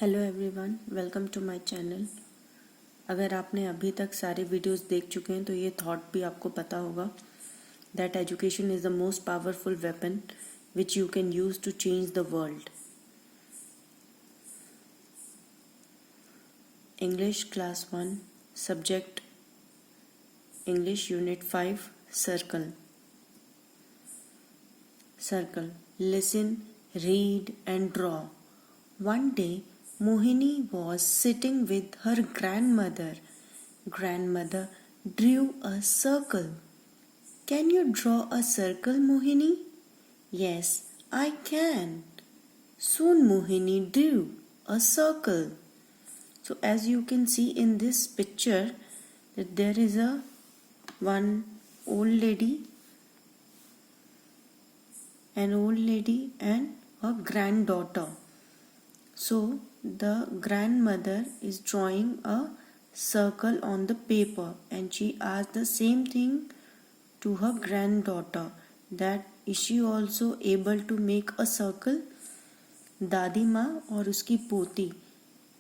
Hello everyone, welcome to my channel. अगर आपने अभी तक सारे वीडियोस देख चुके हैं तो ये थॉट भी आपको पता होगा that education is the most powerful weapon which you can use to change the world. English class 1 subject English unit 5 circle. Circle. Listen, read and draw. One day, Mohini was sitting with her grandmother. Grandmother drew a circle. Can you draw a circle, Mohini? Yes, I can. Soon Mohini drew a circle. So as you can see in this picture that there is a one old lady, an old lady and a granddaughter. So the grandmother is drawing a circle on the paper and she asked the same thing to her granddaughter that is she also able to make a circle. दादी माँ और उसकी पोती,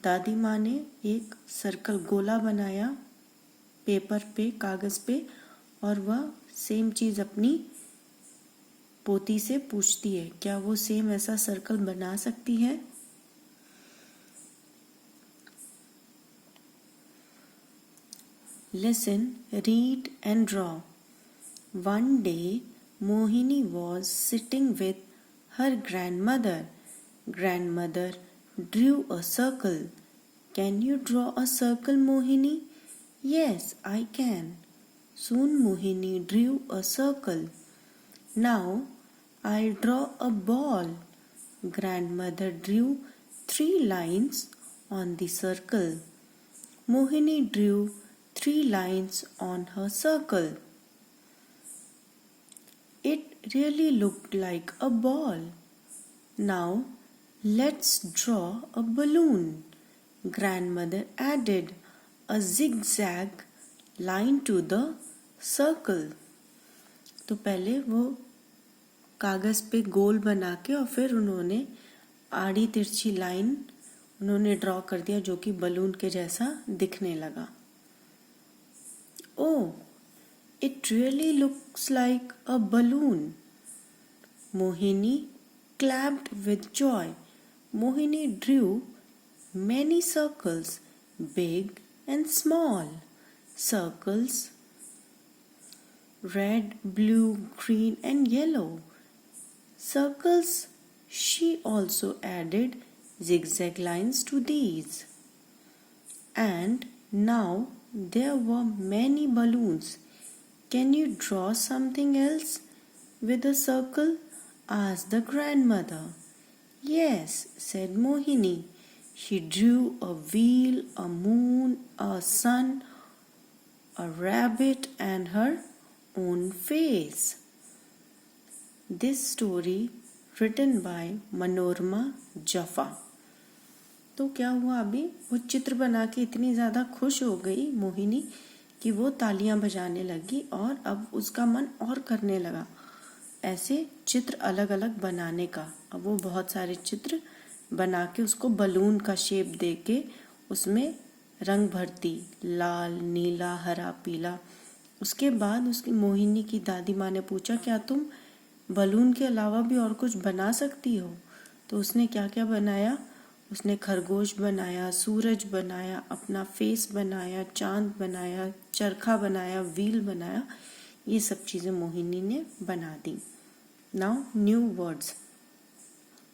दादी माँ ने एक circle गोला बनाया पेपर पे, कागज़ पे, और वह सेम चीज़ अपनी पोती से पूछती है क्या वो सेम ऐसा सर्कल बना सकती है। Listen, read and draw. One day, Mohini was sitting with her grandmother. Grandmother drew a circle. Can you draw a circle, Mohini? Yes, I can. Soon Mohini drew a circle. Now, I'll draw a ball. Grandmother drew 3 lines on the circle. Mohini drew 3 lines on her circle. It really looked like a ball. Now, let's draw a balloon. Grandmother added a zigzag line to the circle. तो पहले वो कागज़ पे गोल बना के और फिर उन्होंने आड़ी तिरछी लाइन उन्होंने ड्रॉ कर दिया जो कि बलून के जैसा दिखने लगा। Oh, it really looks like a balloon. Mohini clapped with joy. Mohini drew many circles, big and small. Circles red, blue, green and yellow. Circles, she also added zigzag lines to these. And now there were many balloons. Can you draw something else with a circle? Asked the grandmother. Yes, said Mohini. She drew a wheel, a moon, a sun, a rabbit and her own face. This story written by Manorama Jaffa. तो क्या हुआ, अभी वो चित्र बना के इतनी ज़्यादा खुश हो गई मोहिनी कि वो तालियां बजाने लगी और अब उसका मन और करने लगा ऐसे चित्र अलग अलग बनाने का। अब वो बहुत सारे चित्र बना के उसको बलून का शेप दे के उसमें रंग भरती, लाल, नीला, हरा, पीला। उसके बाद उसकी मोहिनी की दादी माँ ने पूछा क्या तुम बलून के अलावा भी और कुछ बना सकती हो? तो उसने क्या क्या बनाया, उसने खरगोश बनाया, सूरज बनाया, अपना फेस बनाया, चांद बनाया, चरखा बनाया, व्हील बनाया। ये सब चीज़ें मोहिनी ने बना दी। Now new words,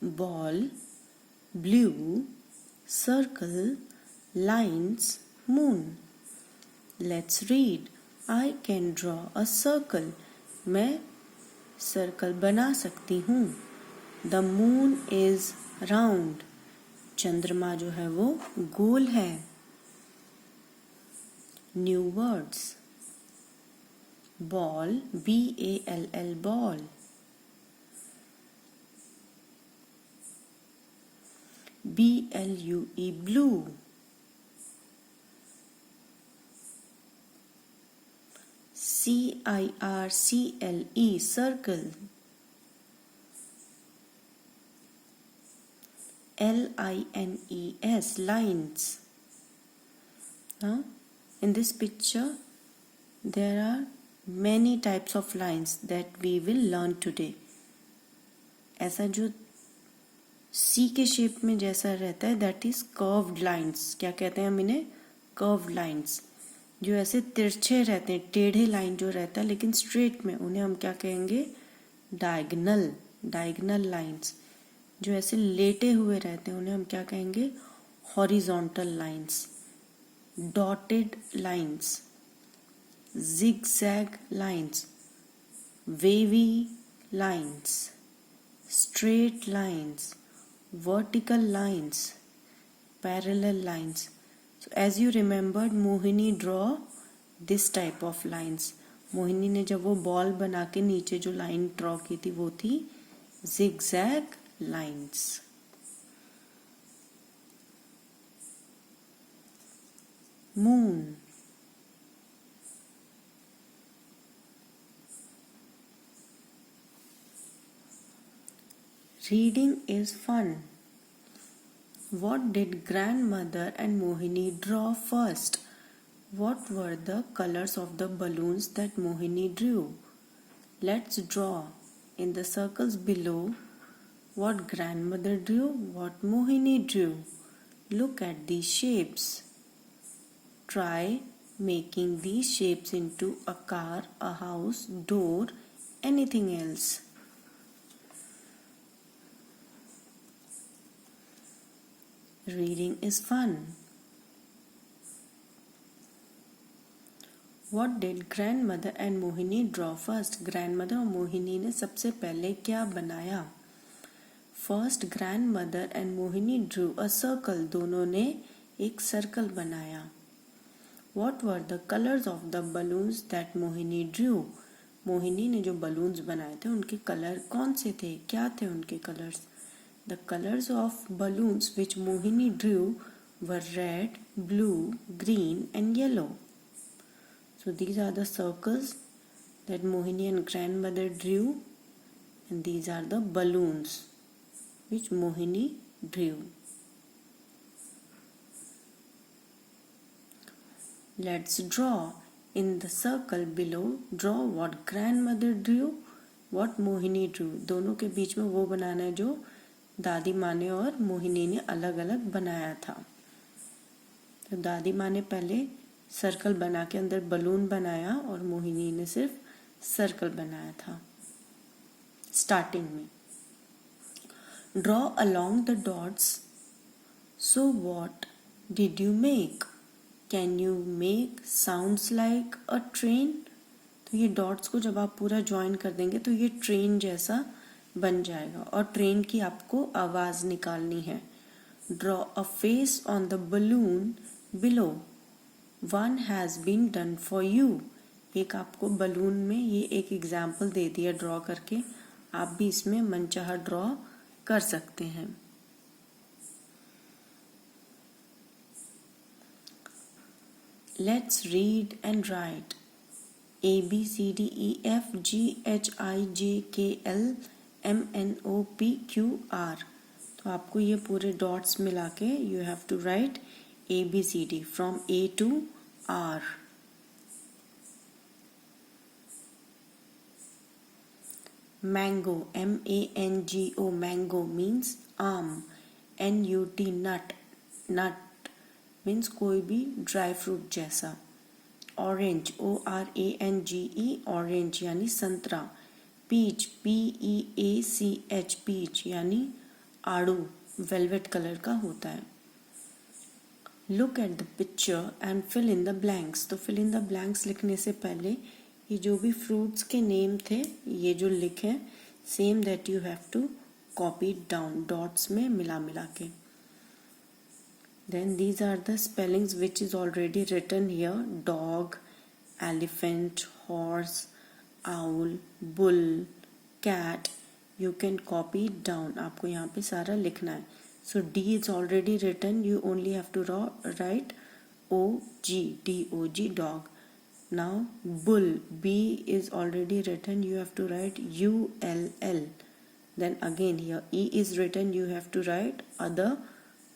ball, blue, circle, lines, moon. Let's read. I can draw a circle. मैं सर्कल बना सकती हूँ। The moon is round. चंद्रमा जो है वो गोल है। New words, ball, BALL ball, BLUE blue, CIRCLE circle, Lines, lines. In this picture, there are many types of lines that we will learn today. ऐसा जो सी के शेप में जैसा रहता है, that is curved lines. क्या कहते हैं हम इन्हें? Curved lines. जो ऐसे तिरछे रहते हैं, टेढ़े लाइन जो रहता है लेकिन स्ट्रेट में, उन्हें हम क्या कहेंगे? डायगनल. Diagonal lines. जो ऐसे लेटे हुए रहते हैं उन्हें हम क्या कहेंगे? Horizontal lines. Dotted lines, zigzag lines, wavy lines, straight lines, vertical lines, parallel lines. So as you remembered, Mohini draw this type of lines. Mohini ने जब वो बॉल बना के नीचे जो लाइन ड्रॉ की थी वो थी zigzag lines. Moon. Reading is fun. What did grandmother and Mohini draw first? What were the colors of the balloons that Mohini drew? Let's draw in the circles below what grandmother drew, what Mohini drew. Look at these shapes. Try making these shapes into a car, a house, door, anything else. Reading is fun. What did grandmother and Mohini draw first? Grandmother और मोहिनी ने सबसे पहले क्या बनाया? First, grandmother and Mohini drew a circle. दोनों ने एक circle बनाया. What were the colors of the balloons that Mohini drew? Mohini ने जो बलून्स बनाए थे उनके कलर कौन से थे? क्या थे उनके colours? The colors of balloons which Mohini drew were red, blue, green and yellow. So these are the circles that Mohini and grandmother drew, and these are the balloons which Mohini drew. Let's draw. In the circle below, draw what grandmother drew, what Mohini drew. दोनों के बीच में वो बनाना है जो दादी माँ ने और मोहिनी ने अलग अलग बनाया था. तो दादी माँ ने पहले सर्कल बना के अंदर बलून बनाया और मोहिनी ने सिर्फ सर्कल बनाया था स्टार्टिंग में. Draw along the dots. So what did you make? Can you make sounds like a train? तो ये डॉट्स को जब आप पूरा ज्वाइन कर देंगे तो ये ट्रेन जैसा बन जाएगा और ट्रेन की आपको आवाज निकालनी है. Draw a face on the balloon below. One has been done for you. एक आपको बलून में ये एक एग्जाम्पल दे दिया ड्रॉ करके. आप भी इसमें मनचाहा ड्रॉ कर सकते हैं. Let's read and write. A B C D E F G H I J K L M N O P Q R. तो आपको ये पूरे डॉट्स मिला के you have to write A B C D from A to R. Mango, M A N G O, mango means आम. N U T, nut, nut means कोई भी dry fruit जैसा. ऑरेंज, ORANGE, ऑरेंज यानी संतरा. Peach, PEACH, peach यानी आड़ू, velvet colour का होता है. Look at the picture and fill in the blanks. तो फिल इन द ब्लैंक्स लिखने से पहले ये जो भी फ्रूट्स के नेम थे ये जो लिखे same that you have to copy down dots में मिला मिला के. Then these are the spellings which is already written here. Dog, elephant, horse, owl, bull, cat. You can copy it down. आपको यहाँ पे सारा लिखना है. So D is already written. You only have to write OG, DOG, dog. Now bull, B is already written. You have to write ULL. then again here E is written, you have to write other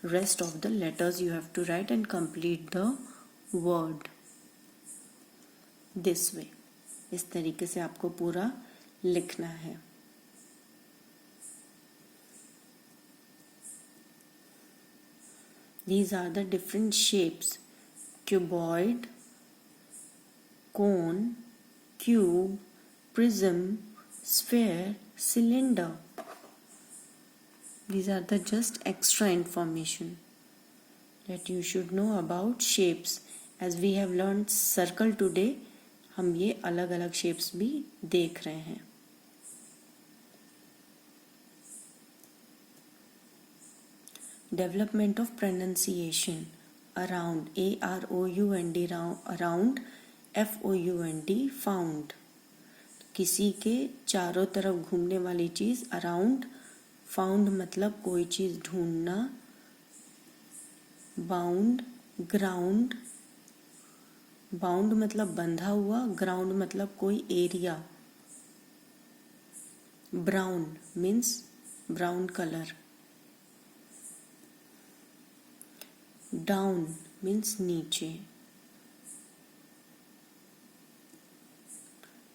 rest of the letters you have to write and complete the word this way. इस तरीके से आपको पूरा लिखना है. These are the different shapes: cuboid, cone, cube, prism, sphere, cylinder. These are the just extra information that you should know about shapes. As we have learned circle today, हम ये अलग अलग shapes भी देख रहे हैं. Development of pronunciation. Around, AROUND, around, FOUND, found. किसी के चारों तरफ घूमने वाली चीज अराउंड. फाउंड मतलब कोई चीज ढूंढना. Bound, ground. बाउंड मतलब बंधा हुआ. ग्राउंड मतलब कोई area. Brown means brown colour. Down means नीचे.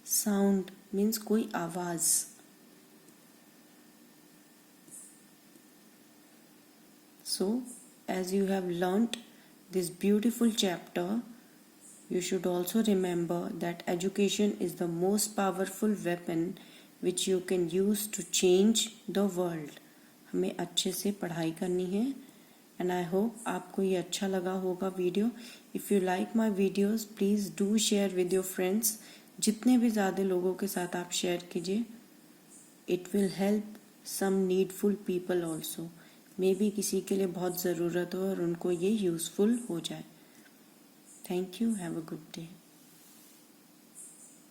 साउंड मीन्स कोई आवाज. So, as you have learnt this beautiful chapter, you should also remember that education is the most powerful weapon which you can use to change the world. हमें अच्छे से पढ़ाई करनी है. And I hope आपको ये अच्छा लगा होगा video. If you like my videos, please do share with your friends. जितने भी ज़्यादा लोगों के साथ आप शेयर कीजिए. It will help some needful people also. May be किसी के लिए बहुत ज़रूरत हो और उनको ये यूज़फुल हो जाए. Thank you. Have a good day.